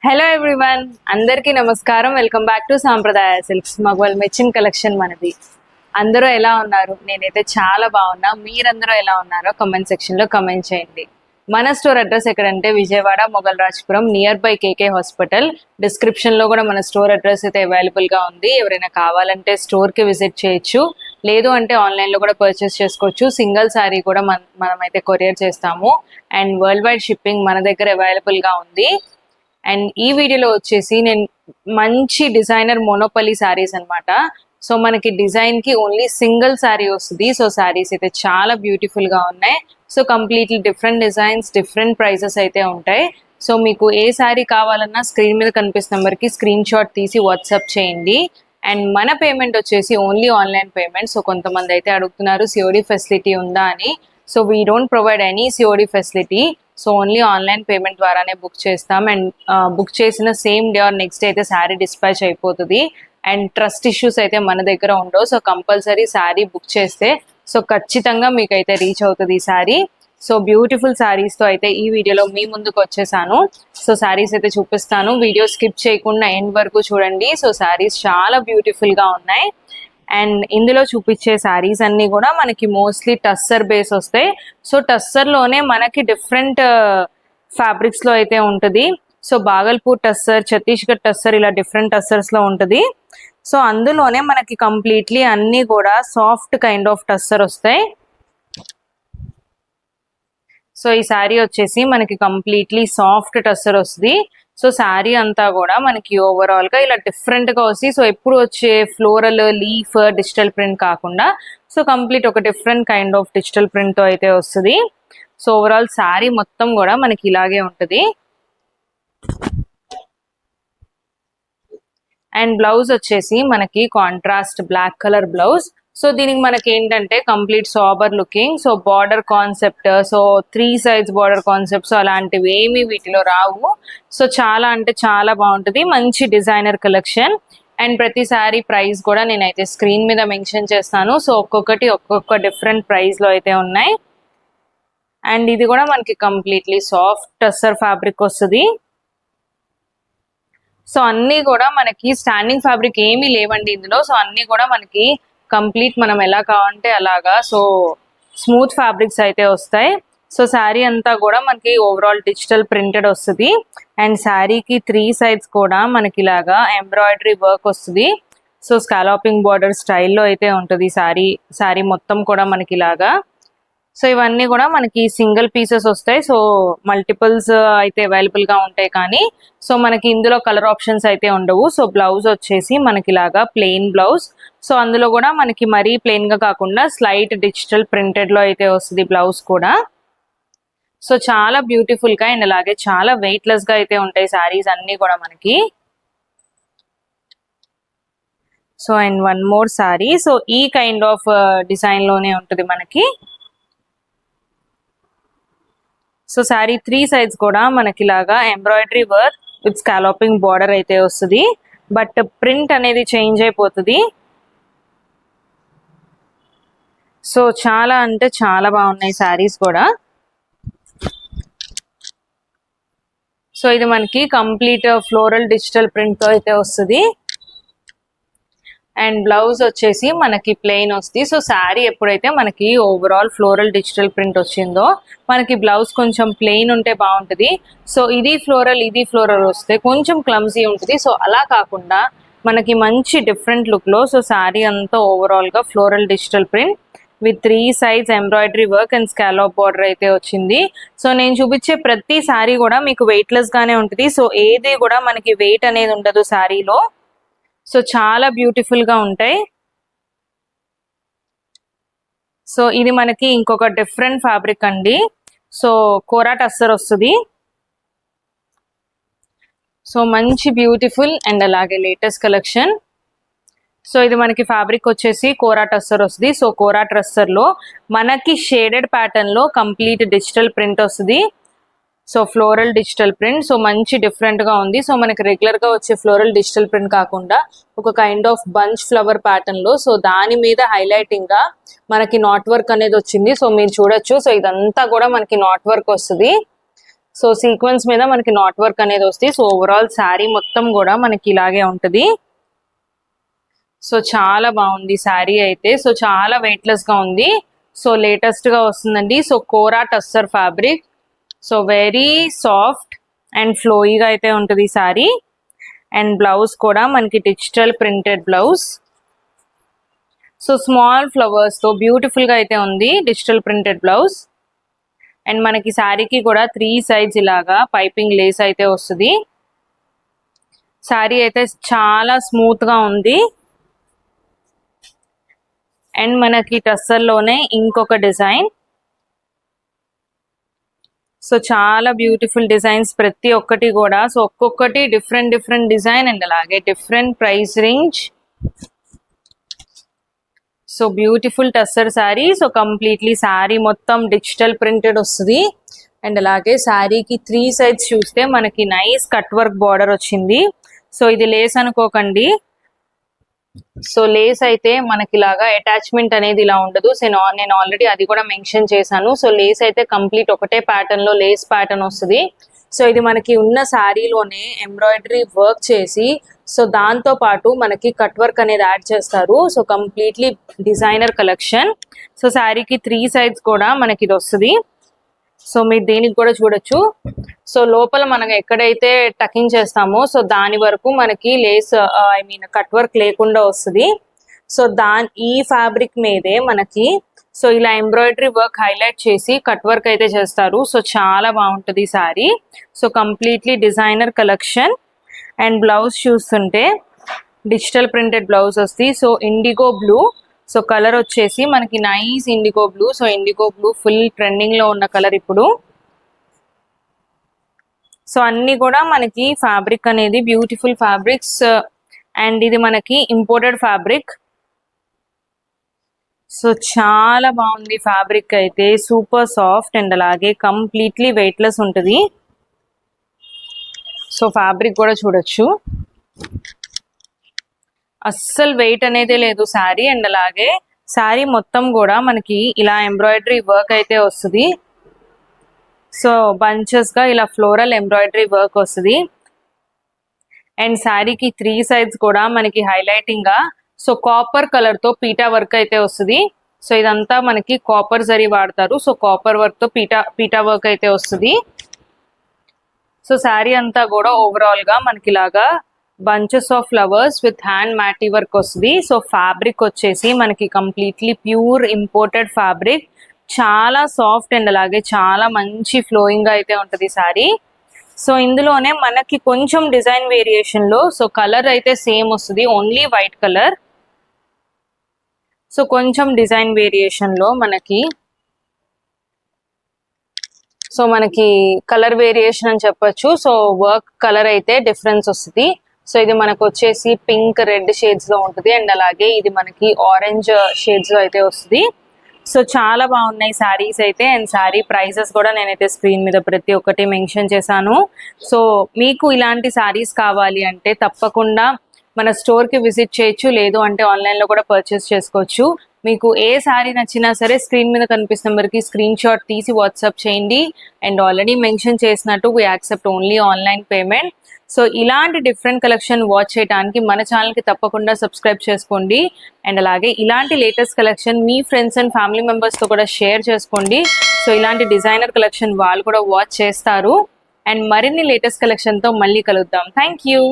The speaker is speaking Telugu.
హలో ఎవ్రీవన్, అందరికీ నమస్కారం. వెల్కమ్ బ్యాక్ టు సాంప్రదాయ సిల్క్స్. మగవాళ్ళు మెచ్చిన కలెక్షన్ మనది. అందరూ ఎలా ఉన్నారు? నేనైతే చాలా బాగున్నా. మీరందరూ ఎలా ఉన్నారో కమెంట్ సెక్షన్ లో కమెంట్ చేయండి. మన స్టోర్ అడ్రస్ ఎక్కడంటే Vijayawada Mogalrajpuram, nearby KK hospital. Description లో కూడా మన స్టోర్ అడ్రస్ అయితే అవైలబుల్ గా ఉంది. ఎవరైనా కావాలంటే స్టోర్ కి విజిట్ చేయొచ్చు, లేదు అంటే ఆన్లైన్ లో కూడా పర్చేస్ చేసుకోవచ్చు. సింగిల్ శారీ కూడా మనమైతే కొరియర్ చేస్తాము. అండ్ వరల్డ్ వైడ్ షిప్పింగ్ మన దగ్గర అవైలబుల్ గా ఉంది. అండ్ ఈ వీడియోలో వచ్చేసి నేను మంచి డిజైనర్ మోనోపల్లి శారీస్ అనమాట. సో మనకి డిజైన్ కి ఓన్లీ సింగిల్ శారీ వస్తుంది. సో శారీస్ అయితే చాలా బ్యూటిఫుల్ గా ఉన్నాయి. So completely different designs, different prices అయితే ఉంటాయి. సో మీకు ఏ శారీ కావాలన్నా స్క్రీన్ మీద కనిపిస్తున్న నెంబర్కి స్క్రీన్ షాట్ తీసి వాట్సాప్ చేయండి. అండ్ మన పేమెంట్ వచ్చేసి ఓన్లీ ఆన్లైన్ పేమెంట్. సో కొంతమంది అయితే అడుగుతున్నారు సిఓడి ఫెసిలిటీ ఉందా అని. So we don't provide any COD facility. So only online payment ద్వారానే బుక్ చేస్తాం. అండ్ బుక్ చేసిన same day or next day అయితే శారీ డిస్పాచ్ అయిపోతుంది. అండ్ ట్రస్ట్ ఇష్యూస్ అయితే మన దగ్గర ఉండవు. సో కంపల్సరీ శారీ బుక్ చేస్తే సో ఖచ్చితంగా మీకైతే రీచ్ అవుతుంది ఈ శారీ. సో బ్యూటిఫుల్ శారీస్తో అయితే ఈ వీడియోలో మీ ముందుకు వచ్చేసాను. సో శారీస్ అయితే చూపిస్తాను. వీడియో స్కిప్ చేయకుండా ఎండ్ వరకు చూడండి. సో శారీస్ చాలా బ్యూటిఫుల్గా ఉన్నాయి. అండ్ ఇందులో చూపించే శారీస్ అన్నీ కూడా మనకి మోస్ట్లీ టస్సర్ బేస్ వస్తాయి. సో టస్సర్లోనే మనకి డిఫరెంట్ ఫ్యాబ్రిక్స్లో అయితే ఉంటుంది. సో బాగల్పూర్ టస్సర్, ఛత్తీస్గఢ్ టస్సర్, ఇలా డిఫరెంట్ టస్సర్స్లో ఉంటుంది. సో అందులోనే మనకి కంప్లీట్లీ అన్నీ కూడా సాఫ్ట్ కైండ్ ఆఫ్ టస్సర్ వస్తాయి. సో ఈ శారీ వచ్చేసి మనకి కంప్లీట్లీ సాఫ్ట్ టస్సర్ వస్తుంది. సో శారీ అంతా కూడా మనకి ఓవరాల్ గా ఇలా డిఫరెంట్ గా వస్తుంది. సో ఎప్పుడు వచ్చే ఫ్లోరల్, లీఫ్, డిజిటల్ ప్రింట్ కాకుండా సో కంప్లీట్ ఒక different kind of digital print తో అయితే వస్తుంది. సో ఓవరాల్ శారీ మొత్తం కూడా మనకి ఇలాగే ఉంటుంది. అండ్ బ్లౌజ్ వచ్చేసి మనకి contrast black colour blouse. So దీనికి మనకి ఏంటంటే complete sober looking. So border concept, so 3 sides border concept, so అలాంటివి ఏమి వీటిలో రావు. సో చాలా అంటే చాలా బాగుంటుంది. మంచి డిజైనర్ కలెక్షన్. అండ్ ప్రతి శారీ ప్రైస్ కూడా నేనైతే స్క్రీన్ మీద మెన్షన్ చేస్తాను. సో ఒక్కొక్కటి ఒక్కొక్క డిఫరెంట్ ప్రైస్ లో అయితే ఉన్నాయి. అండ్ ఇది కూడా మనకి కంప్లీట్లీ సాఫ్ట్ టస్సర్ ఫ్యాబ్రిక్ వస్తుంది. సో అన్నీ కూడా మనకి స్టాండింగ్ ఫ్యాబ్రిక్ ఏమీ లేవండి ఇందులో. సో అన్నీ కూడా మనకి కంప్లీట్ మనం ఎలా కావాలంటే అలాగా సో స్మూత్ ఫ్యాబ్రిక్స్ అయితే వస్తాయి. సో శారీ అంతా కూడా మనకి ఓవరాల్ డిజిటల్ ప్రింటెడ్ వస్తుంది. అండ్ శారీకి 3 sides కూడా మనకి ఇలాగా ఎంబ్రాయిడరీ వర్క్ వస్తుంది. సో స్కాలపింగ్ బార్డర్ స్టైల్లో అయితే ఉంటుంది శారీ మొత్తం కూడా మనకి ఇలాగా. సో ఇవన్నీ కూడా మనకి సింగిల్ పీసెస్ వస్తాయి. సో మల్టిపుల్స్ అయితే అవైలబుల్ గా ఉంటాయి, కానీ సో మనకి ఇందులో కలర్ ఆప్షన్స్ అయితే ఉండవు. సో బ్లౌజ్ వచ్చేసి మనకి ఇలాగా ప్లెయిన్ బ్లౌజ్. సో అందులో కూడా మనకి మరీ ప్లెయిన్ గా కాకుండా స్లైట్ డిజిటల్ ప్రింటెడ్ లో అయితే వస్తుంది బ్లౌజ్ కూడా. సో చాలా బ్యూటిఫుల్ గా అండ్ అలాగే చాలా వెయిట్ లెస్ గా అయితే ఉంటాయి శారీస్ అన్ని కూడా మనకి. So and one more sari. So ఈ కైండ్ ఆఫ్ డిజైన్ లోనే ఉంటుంది మనకి. సో శారీ 3 sides కూడా మనకి ఇలాగా embroidery work with scalloping border అయితే వస్తుంది. బట్ ప్రింట్ అనేది చేంజ్ అయిపోతుంది. సో చాలా అంటే చాలా బాగున్నాయి శారీస్ కూడా. సో ఇది మనకి కంప్లీట్ ఫ్లోరల్ డిజిటల్ ప్రింట్ తో అయితే వస్తుంది. అండ్ బ్లౌజ్ వచ్చేసి మనకి ప్లెయిన్ వస్తుంది. సో శారీ ఎప్పుడైతే మనకి ఓవరాల్ ఫ్లోరల్ డిజిటల్ ప్రింట్ వచ్చిందో మనకి బ్లౌజ్ కొంచెం ప్లెయిన్ ఉంటే బాగుంటుంది. సో ఇది ఫ్లోరల్ వస్తే కొంచెం క్లమ్జీ ఉంటుంది. సో అలా కాకుండా మనకి మంచి డిఫరెంట్ లుక్ లో సో శారీ అంతా ఓవరాల్ గా floral digital print with 3 sides embroidery work and scallop border అయితే వచ్చింది. సో నేను చూపించే ప్రతి శారీ కూడా మీకు వెయిట్ లెస్ గానే ఉంటుంది. సో ఏది కూడా మనకి వెయిట్ అనేది ఉండదు శారీలో. సో చాలా బ్యూటిఫుల్ గా ఉంటాయి. సో ఇది మనకి ఇంకొక డిఫరెంట్ ఫ్యాబ్రిక్ అండి. సో కోరా టస్సర్ వస్తుంది. సో మంచి బ్యూటిఫుల్ అండ్ అలాగే లేటెస్ట్ కలెక్షన్. సో ఇది మనకి ఫ్యాబ్రిక్ వచ్చేసి కోరా టస్సర్ వస్తుంది. సో కోరా టస్సర్ లో మనకి షేడెడ్ ప్యాటర్న్ లో కంప్లీట్ డిజిటల్ ప్రింట్ వస్తుంది. So floral digital print. So మంచి డిఫరెంట్ గా ఉంది. సో మనకి రెగ్యులర్ గా వచ్చే ఫ్లోరల్ డిజిటల్ ప్రింట్ కాకుండా ఒక kind of bunch flower pattern లో సో దాని మీద హైలైటింగ్ గా మనకి నాట్ వర్క్ అనేది వచ్చింది. సో మీరు చూడొచ్చు. సో ఇదంతా కూడా మనకి నాట్ వర్క్ వస్తుంది. సో సీక్వెన్స్ మీద మనకి నాట్ వర్క్ అనేది వస్తుంది. సో ఓవరాల్ శారీ మొత్తం కూడా మనకి ఇలాగే ఉంటుంది. సో చాలా బాగుంది శారీ అయితే. సో చాలా వెయిట్లెస్ గా ఉంది. సో లేటెస్ట్ గా వస్తుందండి. So kora tussar fabric. So very soft and ఫ్లోయిగా అయితే ఉంటుంది శారీ. అండ్ బ్లౌజ్ కూడా మనకి digital printed blouse. So small flowers తో బ్యూటిఫుల్ గా అయితే ఉంది డిజిటల్ ప్రింటెడ్ బ్లౌజ్. అండ్ మనకి శారీకి కూడా 3 సైడ్స్ ఇలాగా పైపింగ్ లేస్ అయితే వస్తుంది. శారీ అయితే చాలా స్మూత్ గా ఉంది. అండ్ మనకి టస్సర్లోనే ఇంకొక డిజైన్. సో చాలా బ్యూటిఫుల్ డిజైన్స్ ప్రతి ఒక్కటి కూడా. సో ఒక్కొక్కటి డిఫరెంట్ డిజైన్ అండ్ అలాగే different price range. So beautiful tussar sari. So completely sari మొత్తం డిజిటల్ ప్రింటెడ్ వస్తుంది. అండ్ అలాగే శారీకి 3 సైడ్స్ చూస్తే మనకి నైస్ కట్ వర్క్ బార్డర్ వచ్చింది. సో ఇది లేస్ అనుకోకండి. సో లేస్ అయితే మనకి ఇలాగా అటాచ్మెంట్ అనేది ఇలా ఉండదు. సో నేను ఆల్రెడీ అది కూడా మెన్షన్ చేశాను. సో లేస్ అయితే కంప్లీట్ ఒకటే ప్యాటర్న్ లో లేస్ ప్యాటర్న్ వస్తుంది. సో ఇది మనకి ఉన్న శారీలోనే ఎంబ్రాయిడరీ వర్క్ చేసి సో దాంతో పాటు మనకి కట్ వర్క్ అనేది యాడ్ చేస్తారు. So completely designer collection. So శారీకి 3 సైడ్స్ కూడా మనకి ఇది వస్తుంది. సో మీరు దీనికి కూడా చూడొచ్చు. సో లోపల మనం ఎక్కడైతే టకింగ్ చేస్తామో సో దాని వరకు మనకి లేస్ కట్ వర్క్ లేకుండా వస్తుంది. సో ఈ ఫ్యాబ్రిక్ మీదే మనకి సో ఇలా ఎంబ్రాయిడరీ వర్క్ హైలైట్ చేసి కట్ వర్క్ అయితే చేస్తారు. సో చాలా బాగుంటుంది sari. So completely designer collection. And blouse చూస్తుంటే డిజిటల్ ప్రింటెడ్ బ్లౌజ్ వస్తుంది. So IndiGo blue. So colour వచ్చేసి మనకి nice IndiGo blue. So IndiGo blue full trending లో ఉన్న కలర్ ఇప్పుడు. సో అన్ని కూడా మనకి ఫ్యాబ్రిక్ అనేది బ్యూటిఫుల్ ఫ్యాబ్రిక్స్. అండ్ ఇది మనకి ఇంపోర్టెడ్ ఫ్యాబ్రిక్. సో చాలా బాగుంది ఫ్యాబ్రిక్ అయితే. సూపర్ సాఫ్ట్ అండ్ అలాగే కంప్లీట్లీ వెయిట్లెస్ ఉంటుంది. సో ఫ్యాబ్రిక్ కూడా చూడొచ్చు. అస్సలు వెయిట్ అనేది లేదు శారీ. అండ్ అలాగే శారీ మొత్తం కూడా మనకి ఇలా ఎంబ్రాయిడరీ వర్క్ అయితే వస్తుంది. సో బంచెస్ గా ఇలా ఫ్లోరల్ ఎంబ్రాయిడరీ వర్క్ వస్తుంది. అండ్ శారీకి 3 సైడ్స్ కూడా మనకి హైలైటింగ్ గా సో కాపర్ కలర్ తో పీటా వర్క్ అయితే వస్తుంది. సో ఇదంతా మనకి కాపర్ జరీ వాడతారు. సో కాపర్ వర్క్ తో పీటా వర్క్ అయితే వస్తుంది. సో శారీ అంతా కూడా ఓవరాల్ గా మనకి ఇలాగా bunches of flowers with hand మ్యాటీ work వస్తుంది. సో ఫ్యాబ్రిక్ వచ్చేసి మనకి కంప్లీట్లీ ప్యూర్ ఇంపోర్టెడ్ ఫ్యాబ్రిక్. చాలా సాఫ్ట్ అండ్ అలాగే చాలా మంచి ఫ్లోయింగ్ గా అయితే ఉంటుంది శారీ. సో ఇందులోనే మనకి కొంచెం డిజైన్ వేరియేషన్ లో సో కలర్ అయితే సేమ్ వస్తుంది, ఓన్లీ వైట్ కలర్. సో కొంచెం డిజైన్ వేరియేషన్ లో మనకి కలర్ వేరియేషన్ అని చెప్పొచ్చు. సో వర్క్ కలర్ అయితే డిఫరెన్స్ వస్తుంది. సో ఇది మనకు వచ్చేసి పింక్ రెడ్ షేడ్స్ లో ఉంటుంది. అండ్ అలాగే ఇది మనకి ఆరెంజ్ షేడ్స్ లో అయితే వస్తుంది. సో చాలా బాగున్నాయి శారీస్ అయితే. అండ్ శారీ ప్రైసెస్ కూడా నేనైతే స్క్రీన్ మీద ప్రతి ఒక్కటి మెన్షన్ చేశాను. సో మీకు ఇలాంటి శారీస్ కావాలి అంటే తప్పకుండా మన స్టోర్ కి విజిట్ చేయొచ్చు, లేదు అంటే ఆన్లైన్ లో కూడా పర్చేస్ చేసుకోవచ్చు. మీకు ఏ శారీ నచ్చినా సరే స్క్రీన్ మీద కనిపిస్తున్న నెంబర్కి స్క్రీన్ షాట్ తీసి వాట్సాప్ చేయండి. అండ్ ఆల్రెడీ మెన్షన్ చేసినట్టు we accept only online payment. So ఇలాంటి డిఫరెంట్ కలెక్షన్ వాచ్ చేయడానికి మన ఛానల్కి తప్పకుండా సబ్స్క్రైబ్ చేసుకోండి. అండ్ అలాగే ఇలాంటి latest collection me friends and family మెంబర్స్తో కూడా షేర్ చేసుకోండి. సో ఇలాంటి డిజైనర్ కలెక్షన్ వాళ్ళు కూడా వాచ్ చేస్తారు. అండ్ మరిన్ని లేటెస్ట్ కలెక్షన్తో మళ్ళీ కలుద్దాం. Thank you.